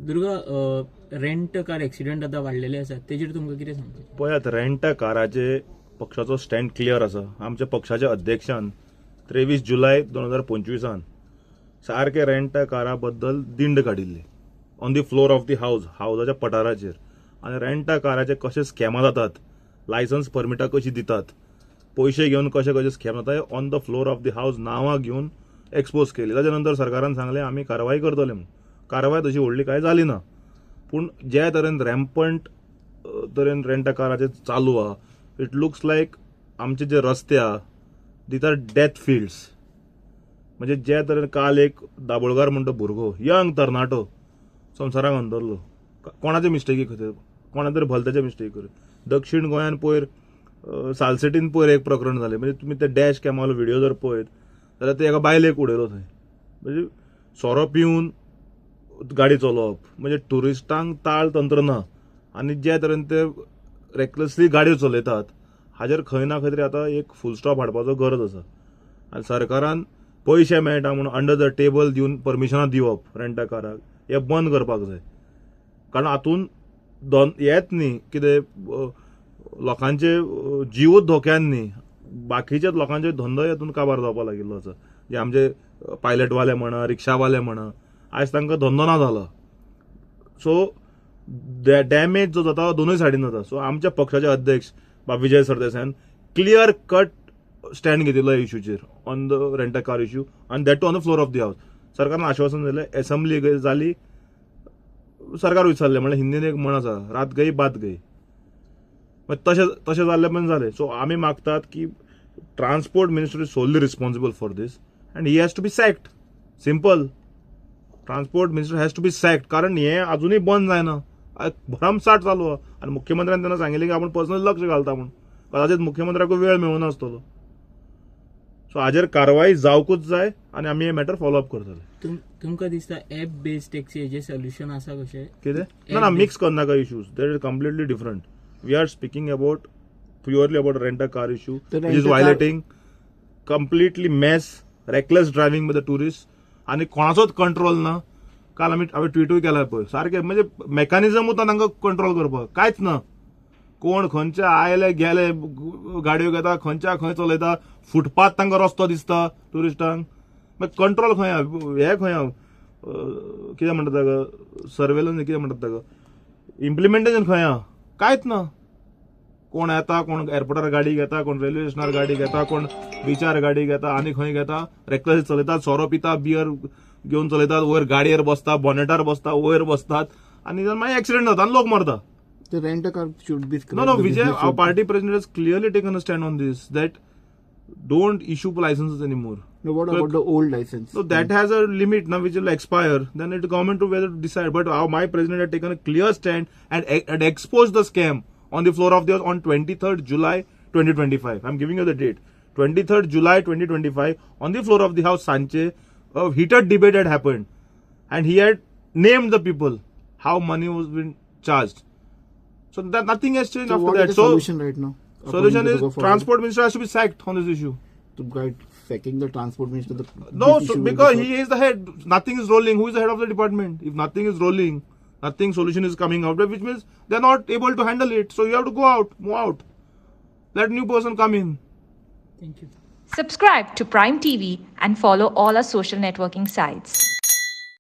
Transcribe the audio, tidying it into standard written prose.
Durga rent car accident आता वाडलेले आसात तेजेर तुमकां कितें सांगपाचें? पळयात, रेंट काराचे पक्षाचो स्टँड क्लियर आसा. आमच्या पक्षाच्या अध्यक्षान 23 जुलय 2025 सारखे रेंट कारा बद्दल दिंड काडिल्ली on the floor of the हावजाच्या पठाराचेर. आनी रेंट काराचे कशे स्कॅमा जातात, लायसन्स परमिटां कशी दितात, पयशे घेवन कशे कशे स्कॅम जाता on the floor of the house नांवां घेवन एक्सपोज केली. ताच्या नंतर सरकारान सांगलें आमी कारवाय करतले म्हणून. कारवाय तशी व्हडली कांय जाली ना. पूण जे तरेन रॅम्पंट तरेन रेंट काराचे चालू आहा, इट लुक्स लायक आमचे जे रस्ते आहा दीज आर डेथ फिल्ड्स. म्हणजे जे तरेन काल एक दाबोळकार म्हणटा भुरगो, यंग तरणाटो संवसाराक अंतरलो. कोणाचे मिस्टेकी खातीर, कोणा तरी भलत्याच्या मिस्टेकी खातीर. दक्षिण गोंयान पयर सालसेटीन पयर एक प्रकरण जालें. म्हणजे तुमी ते डॅश कॅमालो व्हिडिओ जर पळयत जाल्यार ते एका बायलेक उडयलो थंय. म्हणजे सोरो पिवन गाडी चलोवप, म्हणजे ट्युरिस्टांक ताळ तंत्र ना. आनी जे तरेन ते रेकलेसली गाडयो चलयतात हाजेर खंय ना खंय तरी आतां एक फूल स्टॉप हाडपाचो गरज आसा. आनी सरकारान पयशे मेळटा म्हणून अंडर द टेबल दिवन परमिशनां दिवप रेंट काराक हे बंद करपाक जाय. कारण हातून हेच न्ही कितें लोकांचे जीवच धोक्यान न्ही, बाकीच्याच लोकांचे धंदो हातून काबार जावपाक लागिल्लो आसा. जे आमचे पायलटवाले म्हणा, रिक्षावाले म्हणा, आयज तांकां धंदो ना जालो. सो डॅमेज जो जाता दोनूय सायडीन जाता. सो आमच्या पक्षाचे अध्यक्ष विजय सरदेसायान क्लियर कट स्टँड घेतिल्लो ह्या इश्यूचेर on the rent car issue आनी that too on the floor of the house. सरकारान आश्वासन दिलें, असेंब्ली जाली, सरकार विचारलें. म्हणल्यार हिंदीन एक म्हण आसा, रात गई बात गई. तशें जाल्लें पण जालें. सो आमी मागतात की transport minister is solely responsible for this and he has to be sacked. Simple. Transport minister has to be sacked. कारण हें अजूनही बंद जायना, भरमसाट चालू आहा. आनी मुख्यमंत्र्यान तेन्ना सांगिल्लें की आपण पर्सनल लक्ष घालता म्हणून. कदाचित मुख्यमंत्र्याकूय वेळ मेळूं नासतलो. सो हाजेर कारवाय जावकूच जाय आनी आमी हे मॅटर फॉलो अप करतले. तुमकां दिसता एप बेस्ड टॅक्सी हेजें सोल्युशन आसा कशें? कितें ना मिक्स करनाका issues. That is completely different. We are speaking about purely about rent a car issue which is violating completely mess reckless driving with the tourist आनी कोणाचोच कंट्रोल ना. काल आमी ट्विटूय केला पळय, सारकें म्हणजे मेकॅनिझमूच तांकां कंट्रोल करपाक कांयच ना. कोण खंयचे आयले गेले गाडयो घेता, खंयच्या खंय चलयता, फुटपाथ तांकां रस्तो दिसता टुरिस्टांक. मागीर कंट्रोल खंय हे खंय कितें म्हणटा ताका, सर्वेलन्स कितें म्हणटा ताका, इम्प्लिमेंटेशन खंय आहा? कांयच ना. कोण येता, कोण एअरपोर्टार गाडी घेता, कोण रेल्वे स्टेशनार गाडी घेता, कोण बिचार गाडी घेता, आनी खंय घेता, रेकलेस चलयतात, सोरो पिता, बियर घेवन चलयतात, वयर गाडयेर बसता, बॉनेटार बसता, वयर बसतात आनी मागीर एक्सिडेंट जाता आनी लोक मरता. The rent a car should be scrapped. No, Vijay, our party president has clearly taken a stand on this, that don't issue licenses anymore. No, what about the old license? So that has a limit now which will expire. Then it's government to whether to decide. But my president had taken a clear stand and exposed the scam on the floor of the house on 23rd July 2025. I'm giving you the date. 23rd July 2025 on the floor of the house, Sanche, a heated debate had happened. And he had named the people, how money was being charged. So that nothing has changed after what that. is the solution right now? Solution is transport minister has to be sacked on this issue. To guide sacking the transport minister. No, so because he is the head. Nothing is rolling. Who is the head of the department? If nothing is rolling, nothing solution is coming out, which means they are not able to handle it. So you have to go out, move out. Let new person come in. Thank you. Subscribe to Prime TV and follow all our social networking sites.